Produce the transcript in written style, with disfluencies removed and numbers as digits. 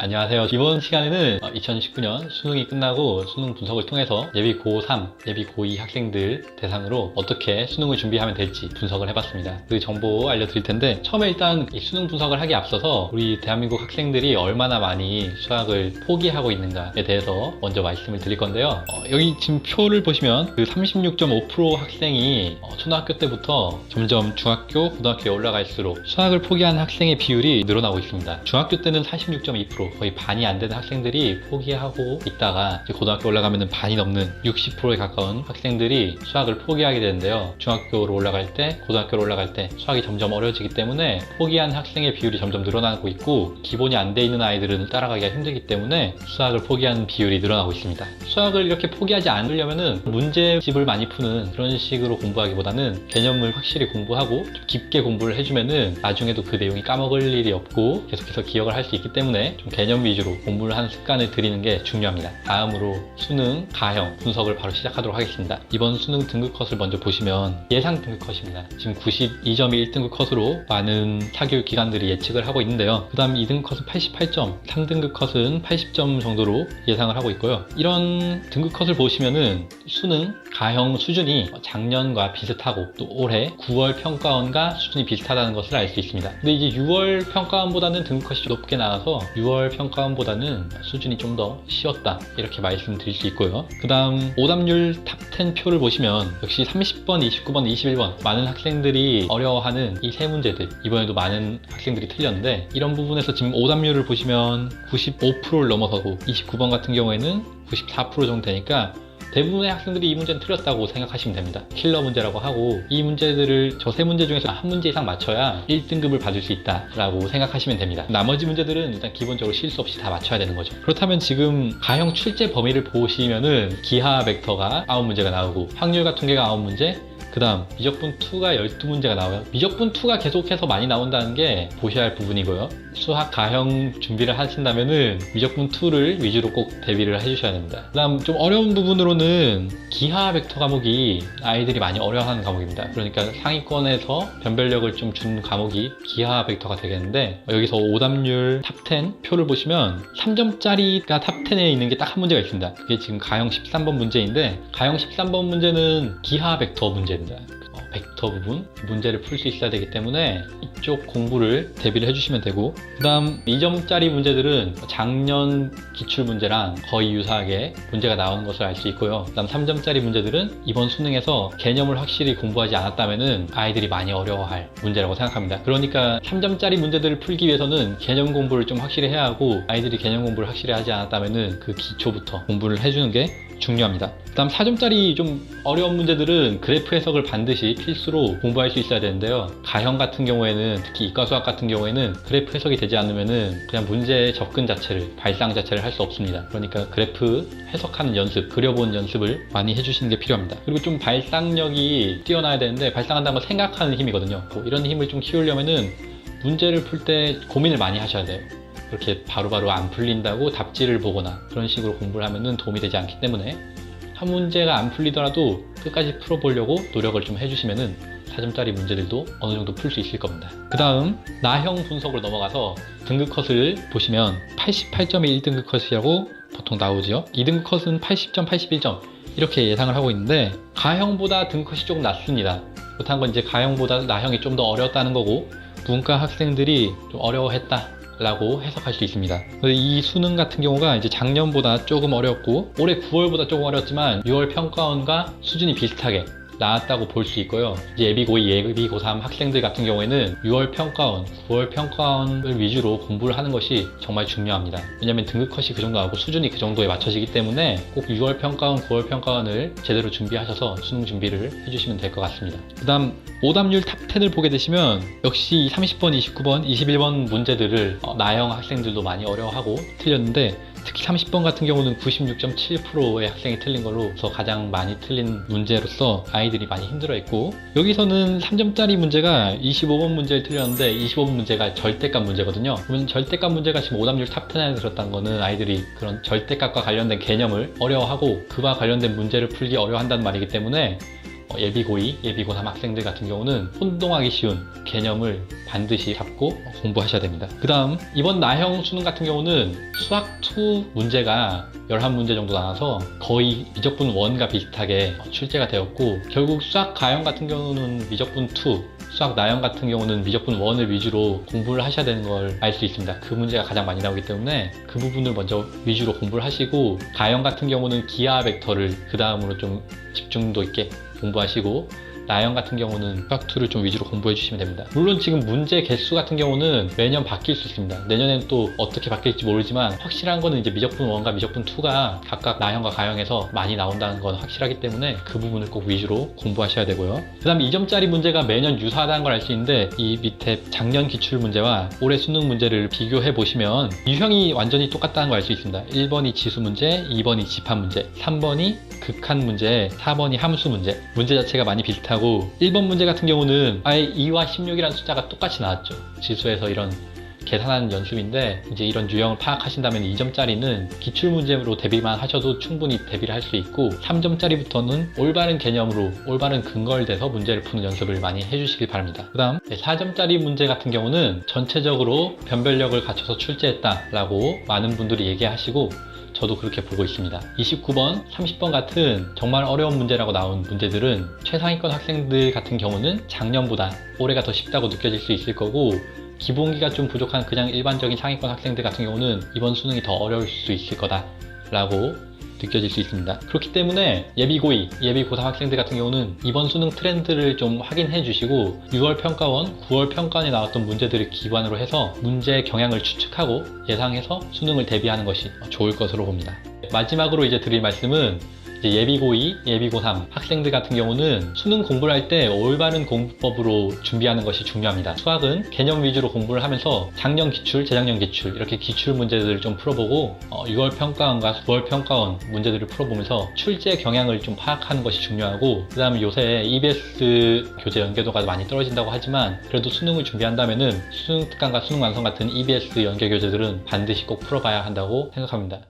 안녕하세요. 이번 시간에는 2019년 수능이 끝나고 수능 분석을 통해서 예비 고3, 예비 고2 학생들 대상으로 어떻게 수능을 준비하면 될지 분석을 해봤습니다. 그 정보 알려드릴 텐데, 처음에 일단 이 수능 분석을 하기에 앞서서 우리 대한민국 학생들이 얼마나 많이 수학을 포기하고 있는가에 대해서 먼저 말씀을 드릴 건데요. 여기 지금 표를 보시면 그 36.5% 학생이 초등학교 때부터 점점 중학교, 고등학교에 올라갈수록 수학을 포기한 학생의 비율이 늘어나고 있습니다. 중학교 때는 46.2%, 거의 반이 안 되는 학생들이 포기하고 있다가 이제 고등학교 올라가면 반이 넘는 60%에 가까운 학생들이 수학을 포기하게 되는데요. 중학교로 올라갈 때, 고등학교로 올라갈 때 수학이 점점 어려워지기 때문에 포기한 학생의 비율이 점점 늘어나고 있고, 기본이 안 돼 있는 아이들은 따라가기가 힘들기 때문에 수학을 포기하는 비율이 늘어나고 있습니다. 수학을 이렇게 포기하지 않으려면은 문제집을 많이 푸는 그런 식으로 공부하기보다는 개념을 확실히 공부하고 좀 깊게 공부를 해주면은 나중에도 그 내용이 까먹을 일이 없고 계속해서 기억을 할 수 있기 때문에 좀 개념 위주로 공부를 하는 습관을 들이는 게 중요합니다. 다음으로 수능, 가형 분석을 바로 시작하도록 하겠습니다. 이번 수능 등급 컷을 먼저 보시면 예상 등급 컷입니다. 지금 92점이 1등급 컷으로 많은 사교육 기관들이 예측을 하고 있는데요. 그 다음 2등급 컷은 88점, 3등급 컷은 80점 정도로 예상을 하고 있고요. 이런 등급 컷을 보시면은 수능, 가형 수준이 작년과 비슷하고 또 올해 9월 평가원과 수준이 비슷하다는 것을 알 수 있습니다. 근데 이제 6월 평가원보다는 등급 컷이 높게 나와서 6월 평가원보다는 수준이 좀 더 쉬웠다, 이렇게 말씀드릴 수 있고요. 그 다음 오답률 탑 10 표를 보시면 역시 30번, 29번, 21번 많은 학생들이 어려워하는 이 세 문제들, 이번에도 많은 학생들이 틀렸는데, 이런 부분에서 지금 오답률을 보시면 95%를 넘어서고 29번 같은 경우에는 94% 정도 되니까 대부분의 학생들이 이 문제는 틀렸다고 생각하시면 됩니다. 킬러 문제라고 하고, 이 문제들을 저 세 문제 중에서 한 문제 이상 맞춰야 1등급을 받을 수 있다라고 생각하시면 됩니다. 나머지 문제들은 일단 기본적으로 실수 없이 다 맞춰야 되는 거죠. 그렇다면 지금 가형 출제 범위를 보시면은 기하 벡터가 9문제가 나오고 확률과 통계가 9문제, 그 다음 미적분 2가 12문제가 나와요. 미적분 2가 계속해서 많이 나온다는 게 보셔야 할 부분이고요. 수학 가형 준비를 하신다면은 미적분 2를 위주로 꼭 대비를 해주셔야 됩니다. 그 다음 좀 어려운 부분으로는 기하 벡터 과목이 아이들이 많이 어려워하는 과목입니다. 그러니까 상위권에서 변별력을 좀 준 과목이 기하 벡터가 되겠는데, 여기서 오답률 탑 10 표를 보시면 3점짜리가 탑 10에 있는 게 딱 한 문제가 있습니다. 그게 지금 가형 13번 문제인데, 가형 13번 문제는 기하 벡터 문제입니다. 벡터 부분 문제를 풀 수 있어야 되기 때문에 이쪽 공부를 대비를 해주시면 되고, 그 다음 2점짜리 문제들은 작년 기출 문제랑 거의 유사하게 문제가 나오는 것을 알 수 있고요. 그 다음 3점짜리 문제들은 이번 수능에서 개념을 확실히 공부하지 않았다면 아이들이 많이 어려워할 문제라고 생각합니다. 그러니까 3점짜리 문제들을 풀기 위해서는 개념 공부를 좀 확실히 해야 하고, 아이들이 개념 공부를 확실히 하지 않았다면 그 기초부터 공부를 해주는 게 중요합니다. 그 다음 4점짜리 좀 어려운 문제들은 그래프 해석을 반드시 필수로 공부할 수 있어야 되는데요. 가형 같은 경우에는, 특히 이과수학 같은 경우에는 그래프 해석이 되지 않으면은 그냥 문제 접근 자체를, 발상 자체를 할 수 없습니다. 그러니까 그래프 해석하는 연습, 그려보는 연습을 많이 해주시는 게 필요합니다. 그리고 좀 발상력이 뛰어나야 되는데, 발상한다는 건 생각하는 힘이거든요. 이런 힘을 좀 키우려면은 문제를 풀 때 고민을 많이 하셔야 돼요. 그렇게 바로바로 안 풀린다고 답지를 보거나 그런 식으로 공부를 하면은 도움이 되지 않기 때문에, 한 문제가 안 풀리더라도 끝까지 풀어보려고 노력을 좀 해주시면은 4점짜리 문제들도 어느 정도 풀 수 있을 겁니다. 그 다음 나형 분석으로 넘어가서 등급 컷을 보시면 88점이 1등급 컷이라고 보통 나오죠. 2등급 컷은 80점, 81점 이렇게 예상을 하고 있는데, 가형보다 등급 컷이 조금 낮습니다. 그렇다는 건 이제 가형보다 나형이 좀 더 어려웠다는 거고, 문과 학생들이 좀 어려워했다 라고 해석할 수 있습니다. 이 수능 같은 경우가 이제 작년보다 조금 어렵고, 올해 9월보다 조금 어렵지만 6월 평가원과 수준이 비슷하게 나왔다고 볼 수 있고요. 이제 예비 고2, 예비 고3 학생들 같은 경우에는 6월 평가원, 9월 평가원을 위주로 공부를 하는 것이 정말 중요합니다. 왜냐면 등급 컷이 그 정도 나오고 수준이 그 정도에 맞춰지기 때문에 꼭 6월 평가원, 9월 평가원을 제대로 준비하셔서 수능 준비를 해주시면 될 것 같습니다. 그 다음 오답률 탑 10을 보게 되시면 역시 30번, 29번, 21번 문제들을 나형 학생들도 많이 어려워하고 틀렸는데, 특히 30번 같은 경우는 96.7%의 학생이 틀린 걸로 가장 많이 틀린 문제로서 아이들이 많이 힘들어했고, 여기서는 3점짜리 문제가 25번 문제를 틀렸는데 25번 문제가 절대값 문제거든요. 그러면 절대값 문제가 지금 오답률 탑 10에 들었다는 거는 아이들이 그런 절대값과 관련된 개념을 어려워하고 그와 관련된 문제를 풀기 어려워한다는 말이기 때문에 예비 고2, 예비 고3 학생들 같은 경우는 혼동하기 쉬운 개념을 반드시 잡고 공부하셔야 됩니다. 그 다음 이번 나형 수능 같은 경우는 수학2 문제가 11문제 정도 나와서 거의 미적분 1과 비슷하게 출제가 되었고, 결국 수학 가형 같은 경우는 미적분 2, 수학 나형 같은 경우는 미적분 1을 위주로 공부를 하셔야 되는 걸 알 수 있습니다. 그 문제가 가장 많이 나오기 때문에 그 부분을 먼저 위주로 공부를 하시고, 가형 같은 경우는 기하 벡터를 그 다음으로 좀 집중도 있게 공부하시고, 나형 같은 경우는 수학2를 좀 위주로 공부해 주시면 됩니다. 물론 지금 문제 개수 같은 경우는 매년 바뀔 수 있습니다. 내년엔 또 어떻게 바뀔지 모르지만, 확실한 거는 이제 미적분 1과 미적분 2가 각각 나형과 가형에서 많이 나온다는 건 확실하기 때문에 그 부분을 꼭 위주로 공부하셔야 되고요. 그 다음 2점짜리 문제가 매년 유사하다는 걸 알 수 있는데, 이 밑에 작년 기출 문제와 올해 수능 문제를 비교해 보시면 유형이 완전히 똑같다는 걸 알 수 있습니다. 1번이 지수 문제, 2번이 집합 문제, 3번이 극한 문제, 4번이 함수 문제. 문제 자체가 많이 비슷하고, 1번 문제 같은 경우는 아예 2와 16이라는 숫자가 똑같이 나왔죠. 지수에서 이런 계산하는 연습인데, 이제 이런 유형을 파악하신다면 2점짜리는 기출문제로 대비만 하셔도 충분히 대비를 할 수 있고, 3점짜리부터는 올바른 개념으로 올바른 근거를 대서 문제를 푸는 연습을 많이 해주시길 바랍니다. 그 다음 4점짜리 문제 같은 경우는 전체적으로 변별력을 갖춰서 출제했다라고 많은 분들이 얘기하시고, 저도 그렇게 보고 있습니다. 29번, 30번 같은 정말 어려운 문제라고 나온 문제들은 최상위권 학생들 같은 경우는 작년보다 올해가 더 쉽다고 느껴질 수 있을 거고, 기본기가 좀 부족한 그냥 일반적인 상위권 학생들 같은 경우는 이번 수능이 더 어려울 수 있을 거다 라고 느껴질 수 있습니다. 그렇기 때문에 예비 고2, 예비 고3 학생들 같은 경우는 이번 수능 트렌드를 좀 확인해 주시고, 6월 평가원, 9월 평가원에 나왔던 문제들을 기반으로 해서 문제 경향을 추측하고 예상해서 수능을 대비하는 것이 좋을 것으로 봅니다. 마지막으로 이제 드릴 말씀은, 예비 고2, 예비 고3 학생들 같은 경우는 수능 공부를 할 때 올바른 공부법으로 준비하는 것이 중요합니다. 수학은 개념 위주로 공부를 하면서 작년 기출, 재작년 기출 이렇게 기출 문제들을 좀 풀어보고, 6월 평가원과 9월 평가원 문제들을 풀어보면서 출제 경향을 좀 파악하는 것이 중요하고, 그 다음에 요새 EBS 교재 연계도가 많이 떨어진다고 하지만, 그래도 수능을 준비한다면은 수능 특강과 수능 완성 같은 EBS 연계 교재들은 반드시 꼭 풀어봐야 한다고 생각합니다.